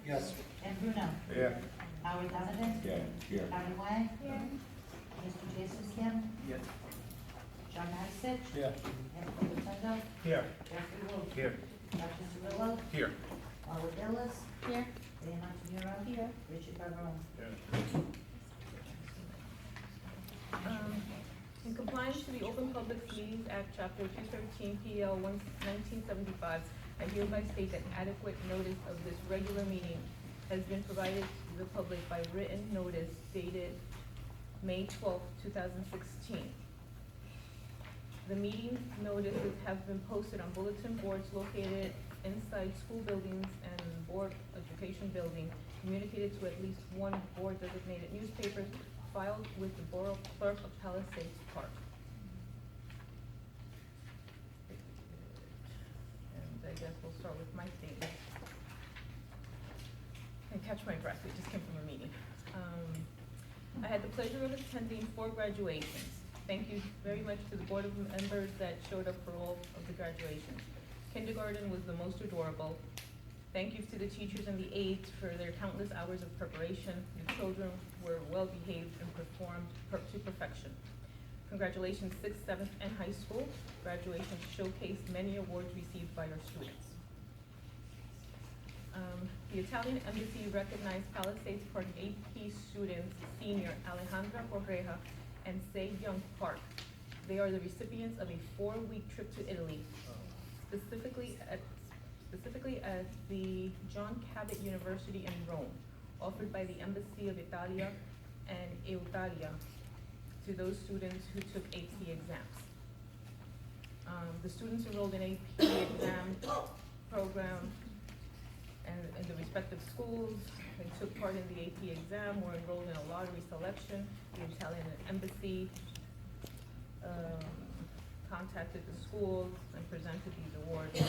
Yes. Ed Bruno. Here. Howard Donovan. Yeah. Here. Karen White. Here. Mr. Jesus Kim. Yes. John Madisich. Yeah. Anthony Rotundo. Here. Jeffrey Wolf. Here. Dr. Cirillo. Here. Marla Billis. Here. Leah Montanero. Here. Richard Barone. In compliance to the Open Public Meetings Act, Chapter 213, PL 1975, I hereby state that adequate notice of this regular meeting has been provided to the public by written notice dated May 12, 2016. The meeting notices have been posted on bulletin boards located inside school buildings and board education building, communicated to at least one board designated newspaper, filed with the Borough Clerk of Palisades Park. And I guess we'll start with my statement. And catch my breath, we just came from a meeting. I had the pleasure of attending 4 graduations. Thank you very much to the board of members that showed up for all of the graduations. Kindergarten was the most adorable. Thank you to the teachers and the aides for their countless hours of preparation. The children were well behaved and performed to perfection. Congratulations 6th, 7th, and high school. Graduation showcased many awards received by our students. The Italian Embassy recognized Palisades Park AP students, senior Alejandra Correja and Say Young Park. They are the recipients of a 4-week trip to Italy, specifically at the John Cabot University in Rome, offered by the Embassy of Italia and Eutalia to those students who took AP exams. The students enrolled in AP exam program and in the respective schools. They took part in the AP exam, were enrolled in a lottery selection. The Italian Embassy contacted the schools and presented these awards.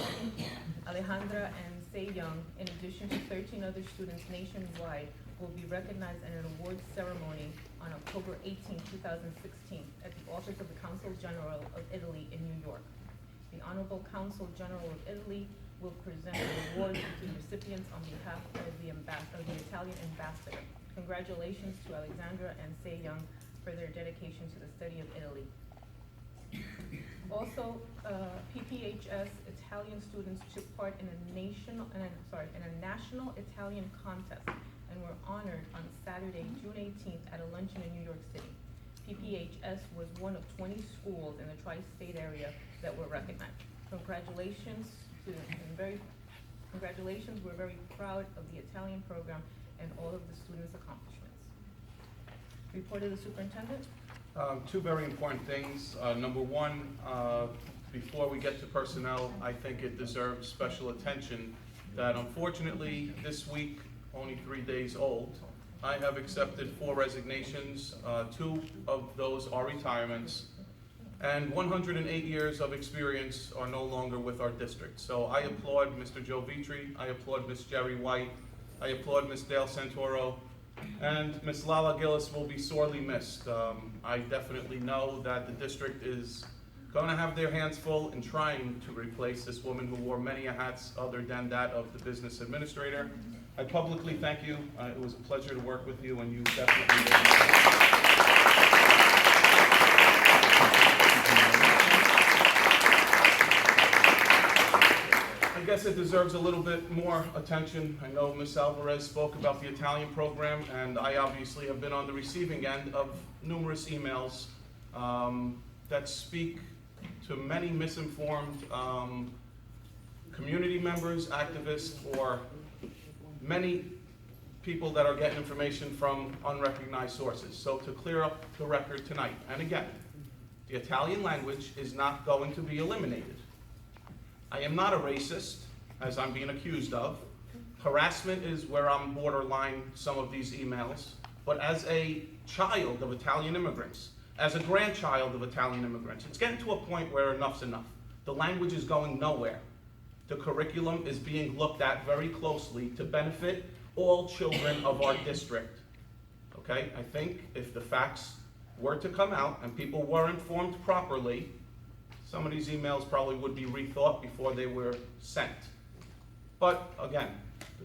Alejandra and Say Young, in addition to 13 other students nationwide, will be recognized in an awards ceremony on October 18, 2016 at the Office of the Consul General of Italy in New York. The Honorable Consul General of Italy will present the awards to the recipients on behalf of the Italian ambassador. Congratulations to Alexandra and Say Young for their dedication to the study of Italy. Also, PPHS Italian students took part in a national Italian contest and were honored on Saturday, June 18th at a luncheon in New York City. PPHS was one of 20 schools in the tri-state area that were recognized. Congratulations congratulations, we're very proud of the Italian program and all of the students' accomplishments. Report of the superintendent. 2 very important things. Number 1, before we get to personnel, I think it deserves special attention that unfortunately this week, only 3 days old, I have accepted 4 resignations. 2 of those are retirements, and 108 years of experience are no longer with our district. So I applaud Mr. Joe Vitri, I applaud Ms. Jerry White, I applaud Ms. Dale Santoro, and Ms. Lala Gillis will be sorely missed. I definitely know that the district is going to have their hands full in trying to replace this woman who wore many hats other than that of the business administrator. I publicly thank you. It was a pleasure to work with you, and you definitely did. I guess it deserves a little bit more attention. I know Ms. Alvarez spoke about the Italian program, and I obviously have been on the receiving end of numerous emails that speak to many misinformed community members, activists, or many people that are getting information from unrecognized sources. So to clear up the record tonight, and again, the Italian language is not going to be eliminated. I am not a racist, as I'm being accused of. Harassment is where I'm borderline some of these emails. But as a child of Italian immigrants, as a grandchild of Italian immigrants, it's getting to a point where enough's enough. The language is going nowhere. The curriculum is being looked at very closely to benefit all children of our district. Okay, I think if the facts were to come out and people were informed properly, some of these emails probably would be rethought before they were sent. But again,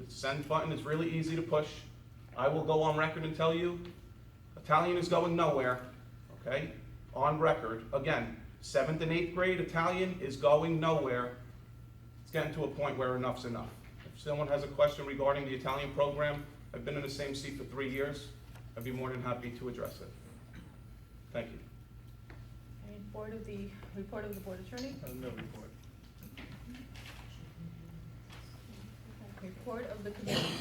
The send button is really easy to push. I will go on record and tell you, Italian is going nowhere, okay? On record. Again, 7th and 8th grade Italian is going nowhere. It's getting to a point where enough's enough. If someone has a question regarding the Italian program, I've been in the same seat for 3 years. I'd be more than happy to address it. Thank you. Any report of the board attorney? No report. Report of the committee.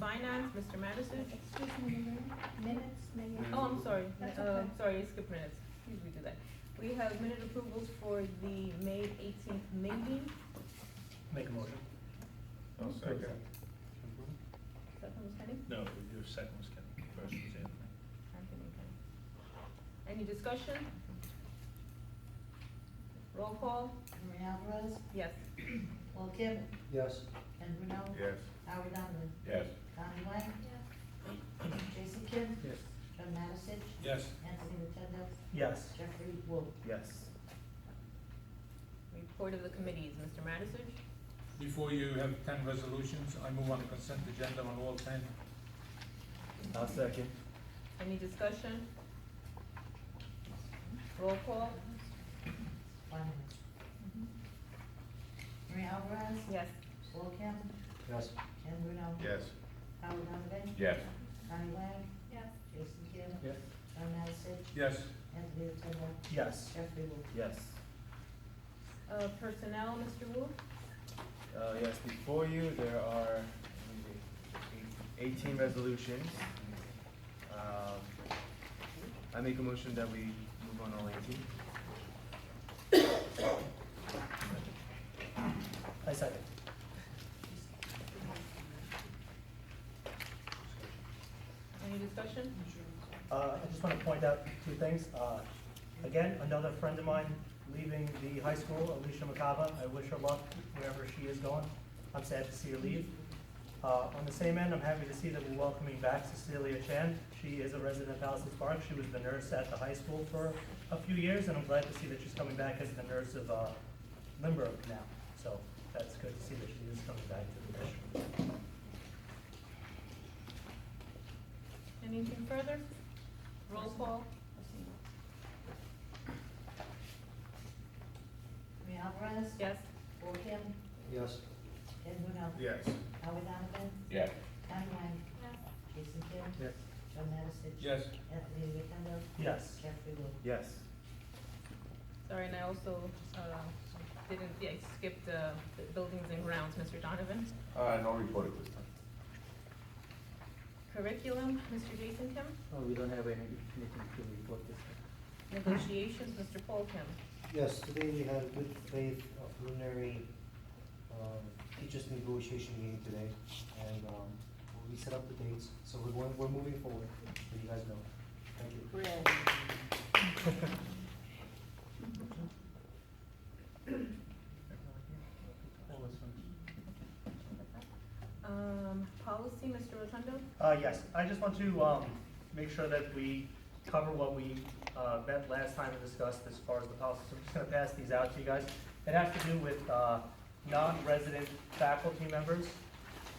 Finance, Mr. Madison. Excuse me, minutes, Mayor. Oh, I'm sorry. That's okay. Sorry, I skipped minutes. Usually do that. We have minute approvals for the May 18th meeting. Make a motion. I'll second. Second was Kenny? No, your second was Kevin, first was Anthony. Anthony, Kenny. Any discussion? Roll call? Maria Alvarez, Yes. Paul Kim, Yes. Ken Bruno, Yes. Howard Donovan, Yes. Connie Wang, Jason Kim, Yes. John Madisich, Yes. Anthony Rotundo, Yes. Jeffrey Wu. Yes. Report of the committees, Mr. Madison. Before you have 10 resolutions, I move on the consent agenda on all 10. I'll second. Any discussion? Roll call? Finance. Maria Alvarez, Yes. Paul Kim, Yes. Ken Bruno, Yes. Howard Donovan, Yes. Connie Wang, Yes. Jason Kim, Yes. John Madisich, Yes. Anthony Rotundo, Yes. Jeffrey Wu. Yes. Personnel, Mr. Wu? Yes, before you, there are 18 resolutions. I make a motion that we move on all 18. I second. Any discussion? I just want to point out two things. Again, another friend of mine leaving the high school, Alicia Macava. I wish her luck wherever she is going. I'm sad to see her leave. On the same end, I'm happy to see that we're welcoming back Cecilia Chan. She is a resident of Palisades Park. She was the nurse at the high school for a few years, and I'm glad to see that she's coming back as the nurse of Lindbergh now. So that's good to see that she is coming back to the district. Anything further? Roll call? Maria Alvarez, Yes. Paul Kim, Yes. Ken Bruno, Yes. Howard Donovan, Yes. Connie Wang, Jason Kim, Yes. John Madisich, Yes. Anthony Rotundo, Yes. Jeffrey Wu. Yes. Sorry, and I also I skipped the buildings and grounds, Mr. Donovan. No report at this time. Curriculum, Mr. Jason Kim. Oh, we don't have anything to report this time. Negotiations, Mr. Paul Kim. Yes, today we had a good faith preliminary teachers negotiation meeting today, and we set up the dates, so we're moving forward, so you guys know. Thank you. Policy, Mr. Rotundo. Yes, I just want to make sure that we cover what we met last time and discussed as far as the policy. So I'm just going to pass these out to you guys. It has to do with non-resident faculty members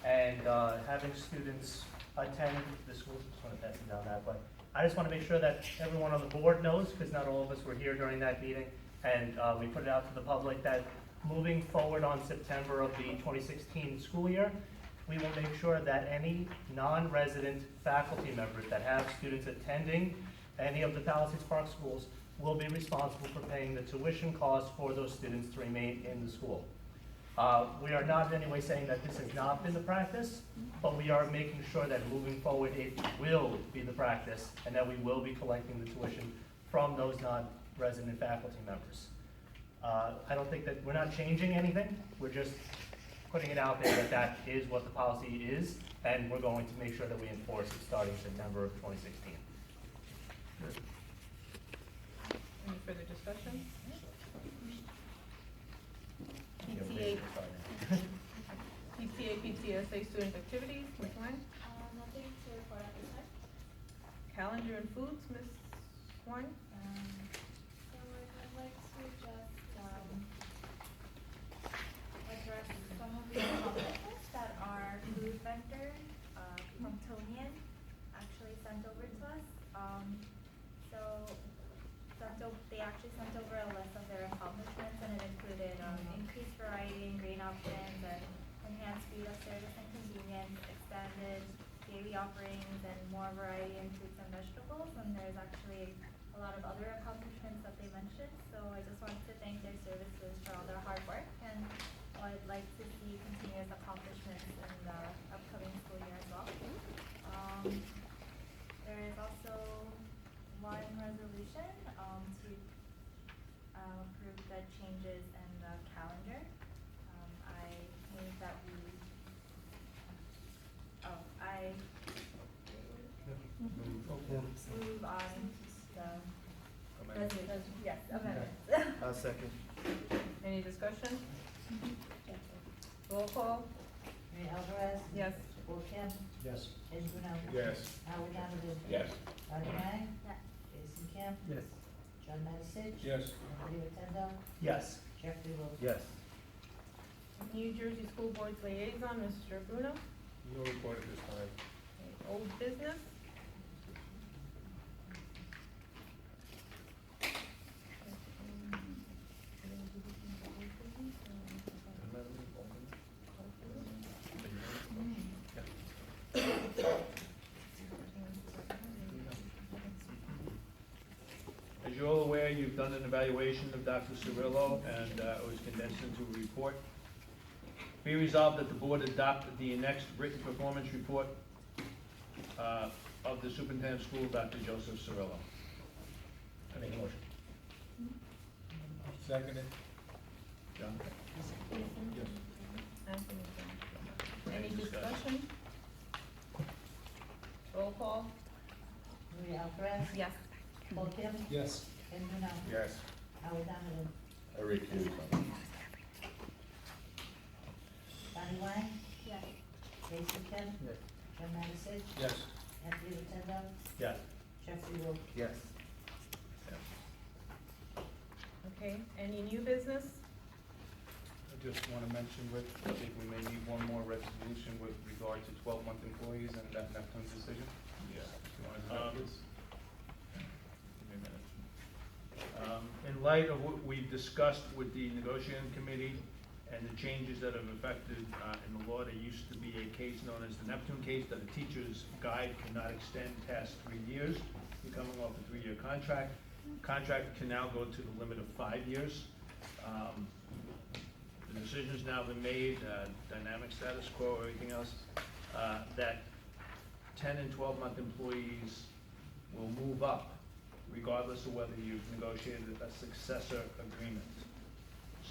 and having students attend the school. Just want to pass them down that way. I just want to make sure that everyone on the board knows, because not all of us were here during that meeting, and we put it out to the public that moving forward on September of the 2016 school year, we will make sure that any non-resident faculty members that have students attending any of the Palisades Park schools will be responsible for paying the tuition costs for those students to remain in the school. We are not in any way saying that this has not been the practice, but we are making sure that moving forward it will be the practice and that we will be collecting the tuition from those non-resident faculty members. I don't think that, we're not changing anything, we're just putting it out there that that is what the policy is, and we're going to make sure that we enforce it starting September of 2016. Any further discussion? PTA, PTSA student activities, Ms. Wang. Nothing to report at this time. Calendar and foods, Ms. Wang. So I'd like to just, address some of the topics that are food So they actually sent over a list of their accomplishments, and it included increased variety and grain options, and enhanced speed of service and convenience, expanded daily offerings, and more variety in fruits and vegetables. And there's actually a lot of other accomplishments that they mentioned. So I just wanted to thank their services for all their hard work, and I'd like to see continuous accomplishments in the upcoming school year as well. There is also one resolution to approve the changes in the calendar. I move that we, move on the resolution, yes, amendments. I'll second. Any discussion? Roll call? Maria Alvarez. Yes. Paul Kim. Yes. Ed Bruno. Yes. Howard Donovan. Yes. Bonnie Wang. Yes. Jason Kim. Yes. John Medisich. Yes. Anthony Rotundo. Yes. Jeffrey Wolf. Yes. New Jersey School Board's liaison, Mr. Bruno. No report at this time. Okay, old business? As you're all aware, you've done an evaluation of Dr. Cirillo, and it was condensed into a report. Be resolved that the board adopt the next written performance report of the superintendent of school, Dr. Joseph Cirillo. I make a motion. Seconded. John? Anthony. Any Any discussion? discussion? Roll call? Maria Alvarez. Yes. Paul Kim. Yes. Ed Bruno. Yes. Howard Donovan. I recuse myself. Bonnie Wang. Yes. Jason Kim. Yes. John Medisich. Yes. Anthony Rotundo. Yes. Jeffrey Wolf. Yes. Okay, any new business? I just want to mention, Rick, I think we may need one more resolution with regard to 12-month employees and that Neptune's decision. Yeah. You want to know this? Give me a minute. In light of what we've discussed with the negotiating committee and the changes that have affected in the law, there used to be a case known as the Neptune case, that a teacher's guide cannot extend past 3 years. You're coming off a 3-year contract. Contract can now go to the limit of 5 years. The decision's now been made, dynamic status quo, everything else, that 10 and 12-month employees will move up regardless of whether you've negotiated a successor agreement.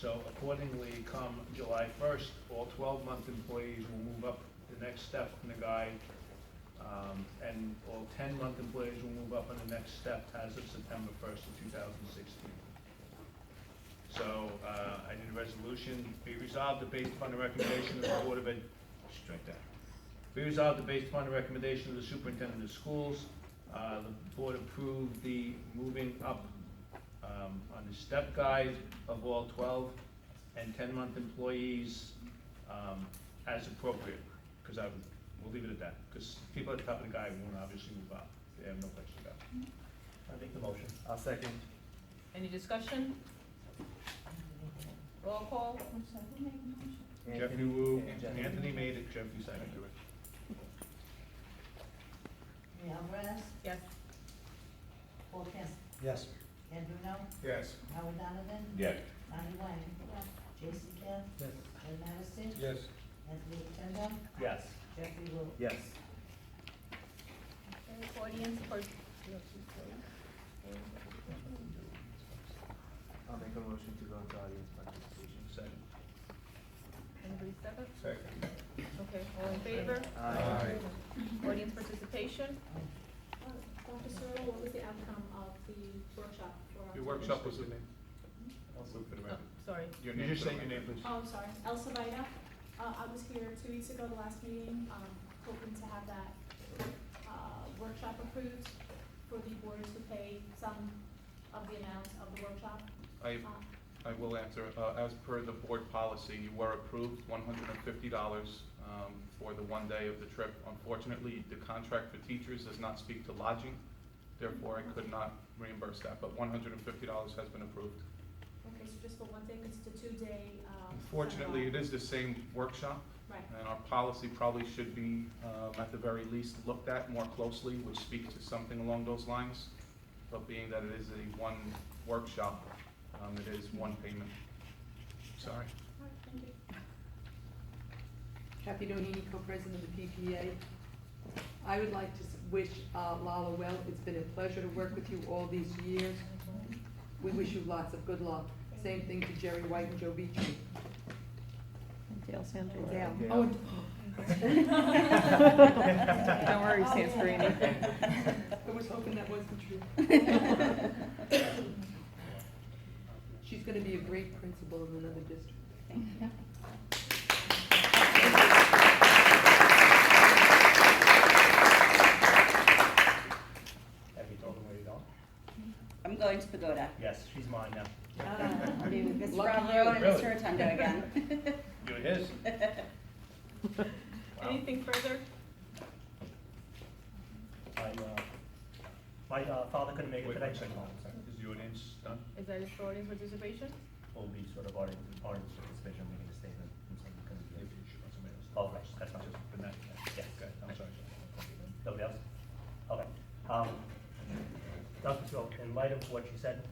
So accordingly, come July 1st, all 12-month employees will move up the next step in the guide, and all 10-month employees will move up on the next step as of September 1st of 2016. So I need a resolution, be resolved that based upon the recommendation of the Board of strike that. Be resolved that based upon the recommendation of the superintendent of schools, the board approved the moving up on the step guide of all 12 and 10-month employees as appropriate, because we'll leave it at that, because people at the top of the guide won't obviously move up. They have no place to go. I make the motion. I'll second. Any discussion? Roll call? Jeffrey Wu, Anthony. Anthony made it, Jeffrey seconded it. Maria Alvarez. Yes. Paul Kim. Yes. Ed Bruno. Yes. Howard Donovan. Yes. Bonnie Wang. Yes. Jason Kim. Yes. John Medisich. Yes. Anthony Rotundo. Yes. Jeffrey Wolf. Yes. Okay, audience for. I'll make a motion to go into audience participation. Second. Anybody second? Second. Okay, all in favor? Aye. Audience participation? Dr. Cirillo, what was the outcome of the workshop for? Your workshop was with me. Also for the Oh, record. sorry. Your You name just for say the your name, record. please. Oh, I'm sorry, Elsa Vaida. I was here 2 weeks ago, the last meeting, hoping to have that, workshop approved for the board to pay some of the amount of the workshop. I will answer. As per the board policy, you were approved $150 for the 1 day of the trip. Unfortunately, the contract for teachers does not speak to lodging. therefore I could not reimburse that, but $150 has been approved. Okay, so just for one day, 'cause it's a 2-day, Unfortunately, it is the same workshop, Right. and our policy probably should be, at the very least, looked at more closely, which speaks to something along those lines. But being that it is a one workshop, it is one payment. Sorry. All right, thank you. Kathy Doheny, co-president of the PTA. I would like to wish Lala well. It's been a pleasure to work with you all these years. We wish you lots of good luck. Same thing to Jerry White and Joe Beachy. Dale Santorum. Dale. Yeah. Oh, Don't worry, Santorini. I was hoping that wasn't true. She's gonna be a great principal in another district. Thank you. Have you told them where you're going? I'm going to Pagoda. Yes, she's mine now. Miss Lucky Bravo you. and Really? Mr. Rotundo again. You're his. Anything further? My father couldn't make it Wait, today. one second. Is the audience done? Is that it for audience participation? Will be sort of our participation, making a statement from someone who couldn't be If here. you should want somebody else. Oh, right, that's fine. Just for that, Yes. Okay, I'm sorry. Nobody else? Okay. Dr. Sewell, in light of what you said,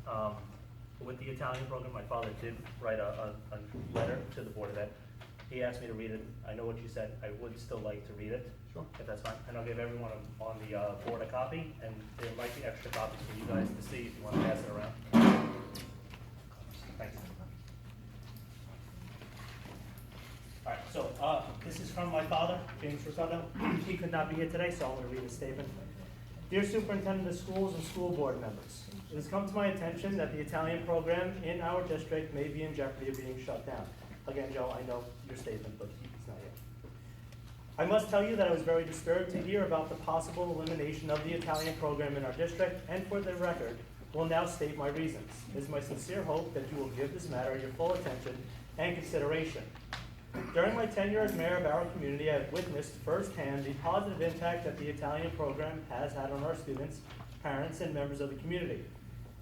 with the Italian program, my father did write a letter to the Board of Ed. He asked me to read it. I know what you said. I would still like to read it. Sure. If that's fine. And I'll give everyone on the board a copy, and there might be extra copies for you guys to see if you want to pass it around. Thanks. All right, so this is from my father, James Rotundo. He could not be here today, so I'm going to read his statement. Dear Superintendent of Schools and school board members, it has come to my attention that the Italian program in our district may be in jeopardy of being shut down. Again, Joe, I know your statement, but he's not here. I must tell you that I was very disturbed to hear about the possible elimination of the Italian program in our district, and for the record, will now state my reasons. It is my sincere hope that you will give this matter your full attention and consideration. During my tenure as mayor of our community, I have witnessed firsthand the positive impact that the Italian program has had on our students, parents, and members of the community.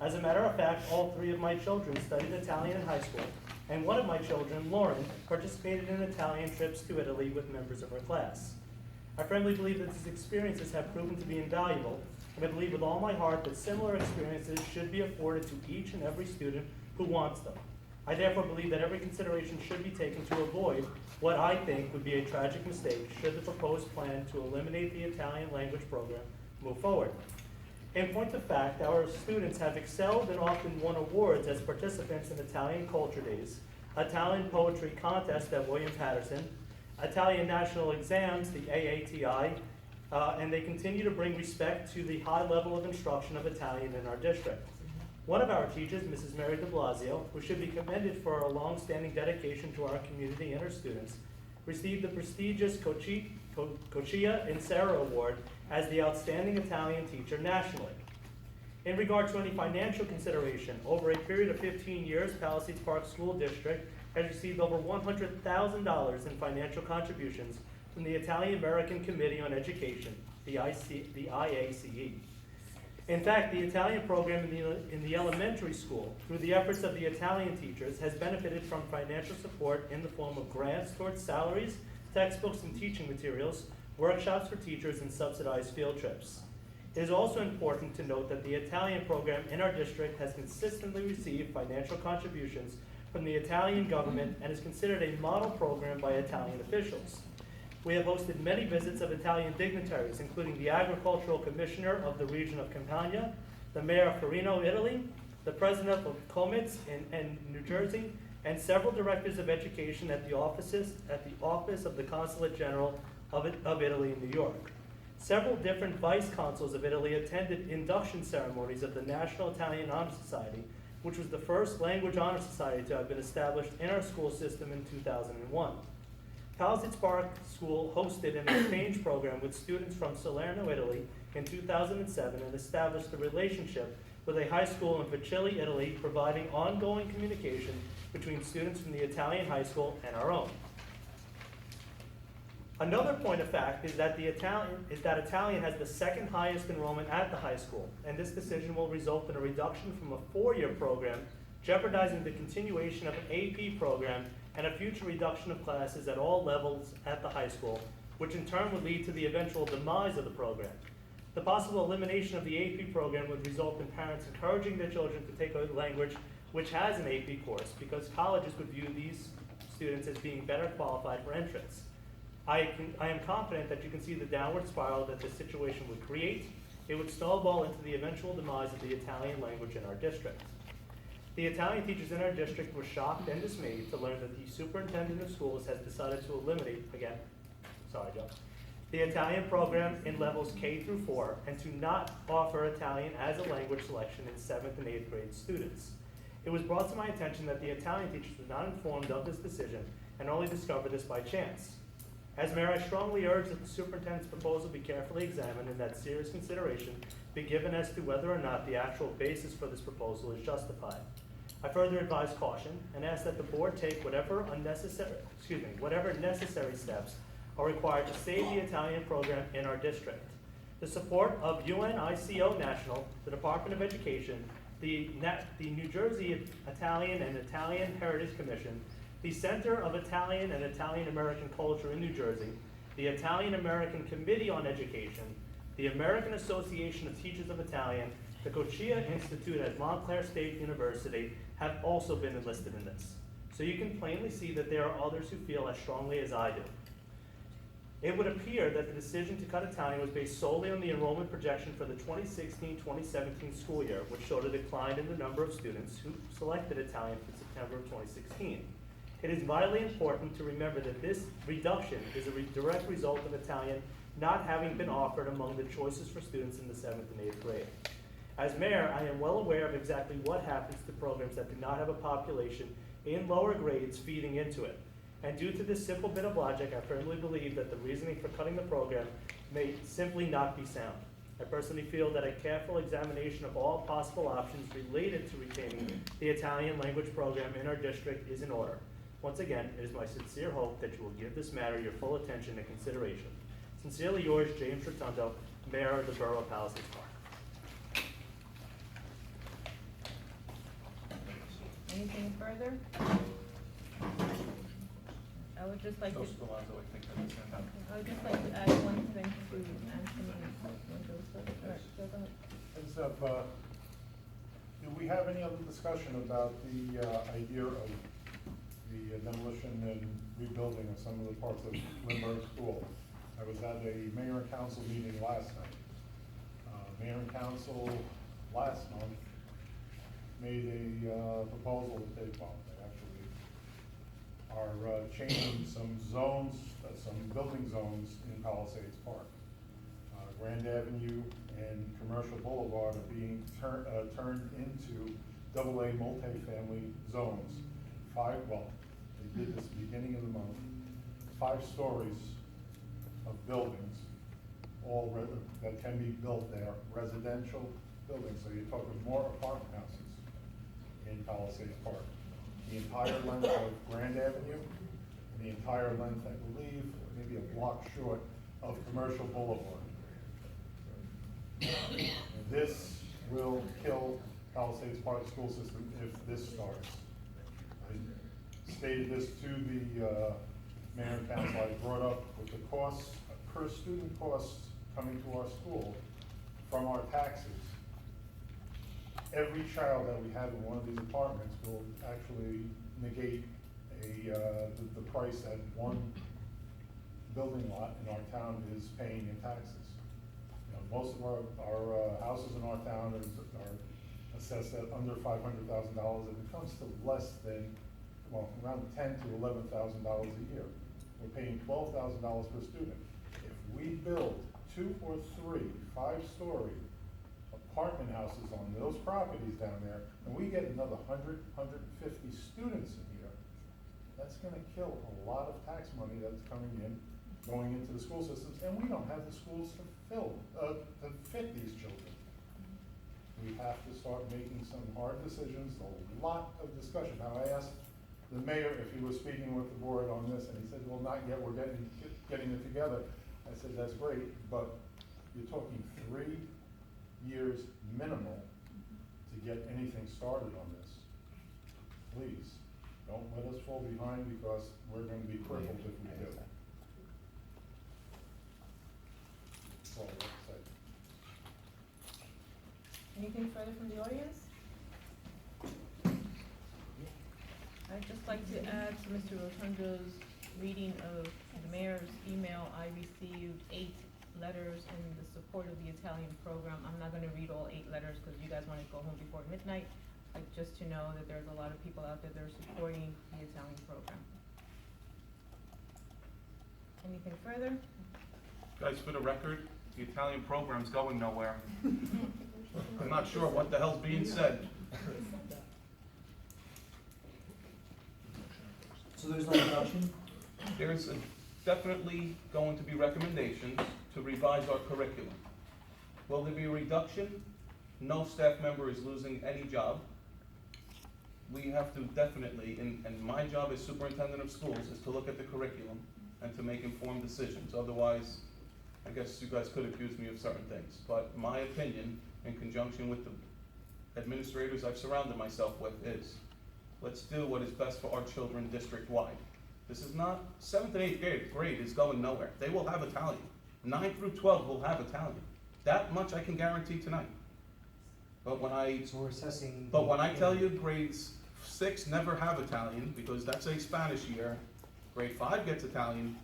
As a matter of fact, all 3 of my children studied Italian in high school, and one of my children, Lauren, participated in Italian trips to Italy with members of her class. I firmly believe that these experiences have proven to be invaluable, and I believe with all my heart that similar experiences should be afforded to each and every student who wants them. I therefore believe that every consideration should be taken to avoid what I think would be a tragic mistake should the proposed plan to eliminate the Italian language program move forward. In point of fact, our students have excelled and often won awards as participants in Italian Culture Days, Italian Poetry Contest at William Patterson, Italian National Exams, the AATI, and they continue to bring respect to the high level of instruction of Italian in our district. One of our teachers, Mrs. Mary de Blasio, who should be commended for her long-standing dedication to our community and her students, received the prestigious Cochia in Sarah Award as the Outstanding Italian Teacher nationally. In regard to any financial consideration, over a period of 15 years, Palisades Park School District has received over $100,000 in financial contributions from the Italian American Committee on Education, the IACE. In fact, the Italian program in the elementary school, through the efforts of the Italian teachers, has benefited from financial support in the form of grants towards salaries, textbooks and teaching materials, workshops for teachers, and subsidized field trips. It is also important to note that the Italian program in our district has consistently received financial contributions from the Italian government and is considered a model program by Italian officials. We have hosted many visits of Italian dignitaries, including the Agricultural Commissioner of the region of Campania, the Mayor of Farino, Italy, the President of Comets in New Jersey, and several directors of education at the office of the Consulate General of Italy in New York. Several different vice consuls of Italy attended induction ceremonies of the National Italian Honor Society, which was the first language honor society to have been established in our school system in 2001. Palisades Park School hosted an exchange program with students from Salerno, Italy in 2007 and established a relationship with a high school in Vercelli, Italy, providing ongoing communication between students from the Italian high school and our own. Another point of fact is that Italian has the second highest enrollment at the high school, and this decision will result in a reduction from a 4-year program, jeopardizing the continuation of an AP program and a future reduction of classes at all levels at the high school, which in turn would lead to the eventual demise of the program. The possible elimination of the AP program would result in parents encouraging their children to take a language which has an AP course, because colleges would view these students as being better qualified for entrance. I am confident that you can see the downward spiral that this situation would create. It would snowball into the eventual demise of the Italian language in our district. The Italian teachers in our district were shocked and dismayed to learn that the superintendent of schools has decided to eliminate, the Italian program in levels K through 4 and to not offer Italian as a language selection in 7th and 8th grade students. It was brought to my attention that the Italian teachers were not informed of this decision and only discovered this by chance. As mayor, I strongly urge that the superintendent's proposal be carefully examined and that serious consideration be given as to whether or not the actual basis for this proposal is justified. I further advise caution and ask that the board take whatever necessary steps are required to save the Italian program in our district. The support of UNICO National, the Department of Education, the New Jersey Italian and Italian Heritage Commission, the Center of Italian and Italian American Culture in New Jersey, the Italian American Committee on Education, the American Association of Teachers of Italian, the Cochia Institute at Montclair State University have also been enlisted in this. So you can plainly see that there are others who feel as strongly as I do. It would appear that the decision to cut Italian was based solely on the enrollment projection for the 2016-2017 school year, which showed a decline in the number of students who selected Italian for September of 2016. It is vitally important to remember that this reduction is a direct result of Italian not having been offered among the choices for students in the 7th and 8th grade. As mayor, I am well aware of exactly what happens to programs that do not have a population in lower grades feeding into it. And due to this simple bit of logic, I firmly believe that the reasoning for cutting the program may simply not be sound. I personally feel that a careful examination of all possible options related to retaining the Italian language program in our district is in order. Once again, it is my sincere hope that you will give this matter your full attention and consideration. Sincerely yours, James Rotundo, Mayor of the Borough of Palisades Park. Anything further? I would just like to. Those are the ones that I think I can send out. I would just like to add one thing to Anthony. Heads up, do we have any other discussion about the idea of the demolition and rebuilding of some of the parts of Lindbergh School? I was at a mayor and council meeting last night. Mayor and council last month made a proposal that they actually are changing some zones, some building zones in Palisades Park. Grand Avenue and Commercial Boulevard are being turned into AA multifamily zones. They did this beginning of the month. 5 stories of buildings, that can be built there, residential buildings. So you're talking more apartment houses in Palisades Park. The entire length of Grand Avenue, and the entire length, I believe, maybe a block short of Commercial Boulevard. And this will kill Palisades Park school system if this starts. I stated this to the mayor and council. I brought up with the costs, per student costs coming to our school from our taxes. Every child that we have in one of these apartments will actually negate the price that one building lot in our town is paying in taxes. You know, most of our houses in our town are assessed at under $500,000, and it comes to less than, around $10,000 to $11,000 a year. We're paying $12,000 per student. If we build 2 or 3 5-story apartment houses on those properties down there, and we get another 100, 150 students in here, that's gonna kill a lot of tax money that's coming in, going into the school systems, and we don't have the schools to fit these children. We have to start making some hard decisions, a lot of discussion. Now, I asked the mayor, if he was speaking with the board on this, and he said, well, not yet, we're getting it together. I said, that's great, but you're talking 3 years minimal to get anything started on this. Please, don't let us fall behind because we're gonna be crippled if we do. That's all I have to say. Anything further from the audience? I'd just like to add to Mr. Rotundo's reading of the mayor's email. I received 8 letters in the support of the Italian program. I'm not gonna read all 8 letters because you guys wanna go home before midnight. Just to know that there's a lot of people out there that are supporting the Italian program. Anything further? Guys, for the record, the Italian program's going nowhere. I'm not sure what the hell's being said. So there's no reduction? There's definitely going to be recommendations to revise our curriculum. Will there be a reduction? No staff member is losing any job. We have to definitely, and my job as superintendent of schools is to look at the curriculum and to make informed decisions. Otherwise, I guess you guys could accuse me of certain things. But my opinion, in conjunction with the administrators I've surrounded myself with, is let's do what is best for our children district-wide. This is not, 7th and 8th grade is going nowhere. They will have Italian. 9 through 12 will have Italian. That much I can guarantee tonight. But when I, So we're assessing. but when I tell you grades 6 never have Italian, because that's a Spanish year, grade 5 gets Italian,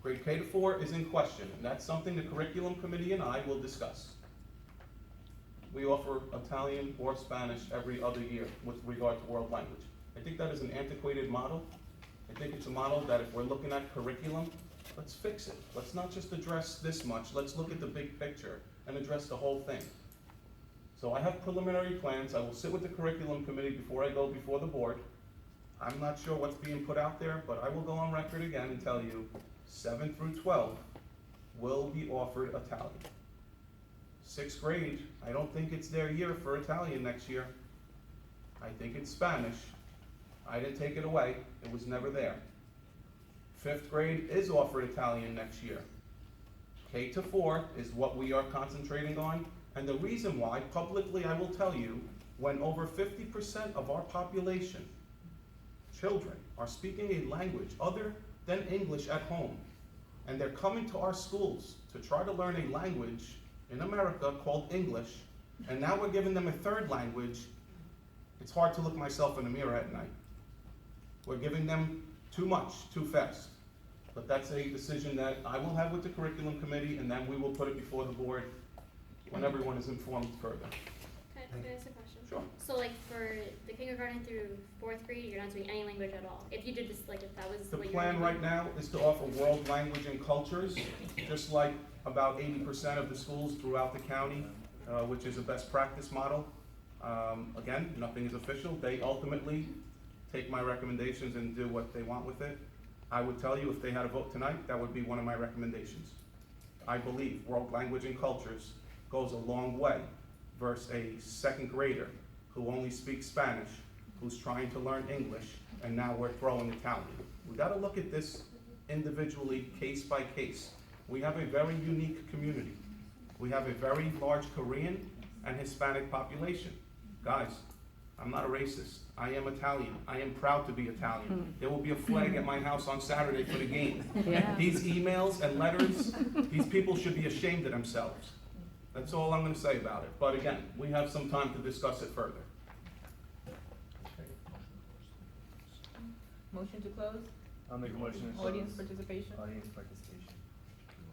grade K to 4 is in question, and that's something the curriculum committee and I will discuss. We offer Italian or Spanish every other year with regard to world language. I think that is an antiquated model. I think it's a model that if we're looking at curriculum, let's fix it. Let's not just address this much, let's look at the big picture and address the whole thing. So I have preliminary plans. I will sit with the curriculum committee before I go before the board. I'm not sure what's being put out there, but I will go on record again and tell you 7 through 12 will be offered Italian. 6th grade, I don't think it's their year for Italian next year. I think it's Spanish. I didn't take it away. It was never there. 5th grade is offered Italian next year. K to 4 is what we are concentrating on. And the reason why, publicly I will tell you, when over 50% of our population, children, are speaking a language other than English at home, and they're coming to our schools to try to learn a language in America called English, and now we're giving them a 3rd language, it's hard to look myself in the mirror at night. We're giving them too much, too fast. But that's a decision that I will have with the curriculum committee, and then we will put it before the board when everyone is informed further. Can I ask a question? Sure. So like for the kindergarten through 4th grade, you're not doing any language at all? If you did this, like if that was The what you're plan doing? right now is to offer world language and cultures, just like about 80% of the schools throughout the county, which is a best practice model. Again, nothing is official. They ultimately take my recommendations and do what they want with it. I would tell you if they had a vote tonight, that would be one of my recommendations. I believe world language and cultures goes a long way versus a 2nd grader who only speaks Spanish, who's trying to learn English, and now we're throwing Italian. We gotta look at this individually, case by case. We have a very unique community. We have a very large Korean and Hispanic population. Guys, I'm not a racist. I am Italian. I am proud to be Italian. There will be a flag at my house on Saturday for the game. Yeah. These emails and letters, these people should be ashamed of themselves. That's all I'm gonna say about it. But again, we have some time to discuss it further. Motion to close? I'll make a motion to close. Audience participation? Audience participation.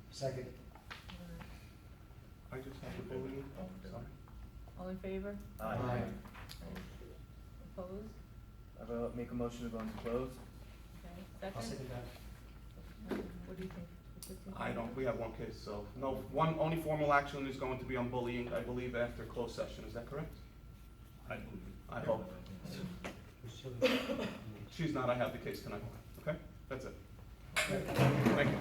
Second. I just have to vote in. Sorry. All in favor? Aye. Opposed? I will make a motion to go into close. Okay, I'll second? second that. What do you think? I don't, we have one case, so no, only formal action is going to be on bullying, I believe, after closed session. Is that correct? I hope. She's not, I have the case tonight. Okay? That's it. Thank you.